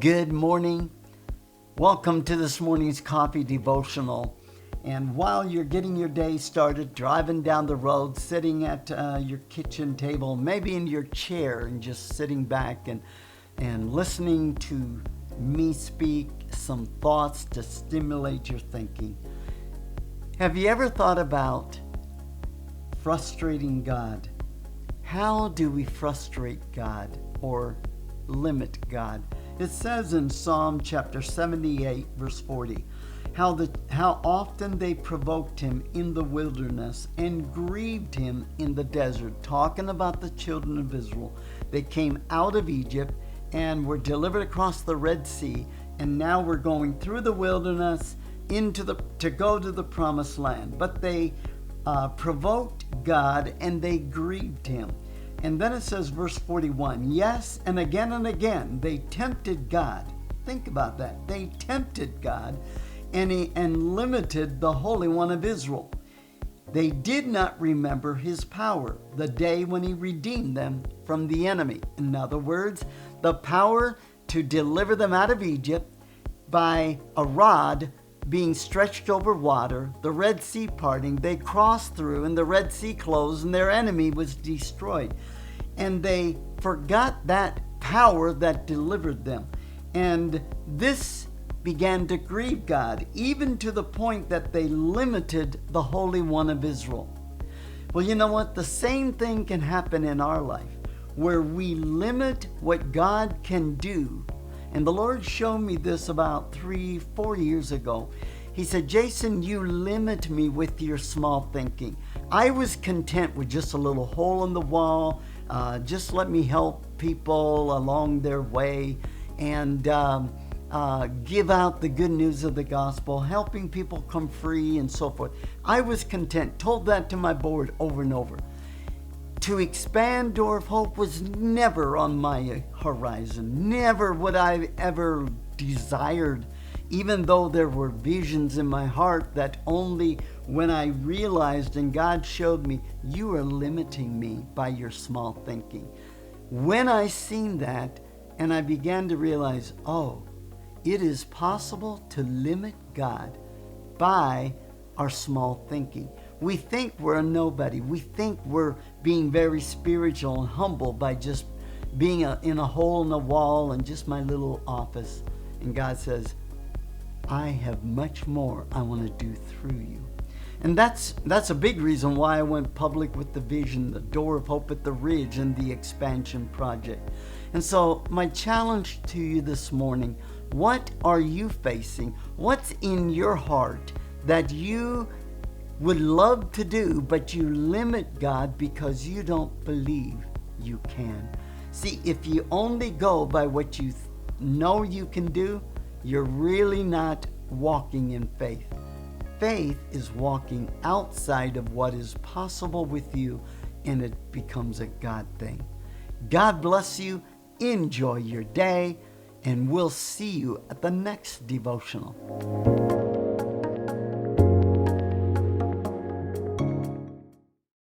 Good morning. Welcome to this morning's coffee devotional. And while you're getting your day started, driving down the road, sitting at your kitchen table, maybe in your chair and just sitting back and listening to me speak some thoughts to stimulate your thinking. Have you ever thought about frustrating God? How do we frustrate God or limit God? It says in Psalm chapter 78, verse 40, how often they provoked him in the wilderness and grieved him in the desert, talking about the children of Israel. They came out of Egypt and were delivered across the Red Sea, and now we're going through the wilderness to go to the promised land. But they provoked God and they grieved him. And then it says, verse 41, yes, and again they tempted God. Think about that. They tempted God and limited the Holy One of Israel. They did not remember his power, the day when he redeemed them from the enemy. In other words, the power to deliver them out of Egypt by a rod being stretched over water, the Red Sea parting, they crossed through and the Red Sea closed and their enemy was destroyed. And they forgot that power that delivered them. And this began to grieve God, even to the point that they limited the Holy One of Israel. Well, you know what? The same thing can happen in our life, where we limit what God can do. And the Lord showed me this about 3-4 years ago. He said, Jason, you limit me with your small thinking. I was content with just a little hole in the wall. Just let me help people along their way and give out the good news of the gospel, helping people come free and so forth. I was content, told that to my board over and over. To expand Door of Hope was never on my horizon. Never would I ever desired, even though there were visions in my heart that only when I realized and God showed me, you are limiting me by your small thinking. When I seen that and I began to realize, oh, it is possible to limit God by our small thinking. We think we're a nobody. We think we're being very spiritual and humble by just being in a hole in the wall and just my little office. And God says, I have much more I want to do through you. And that's a big reason why I went public with the vision, the Door of Hope at the Ridge, and the expansion project. And so my challenge to you this morning, what are you facing? What's in your heart that you would love to do, but you limit God because you don't believe you can? See, if you only go by what you know you can do, you're really not walking in faith. Faith is walking outside of what is possible with you, and it becomes a God thing. God bless you. Enjoy your day, and we'll see you at the next devotional.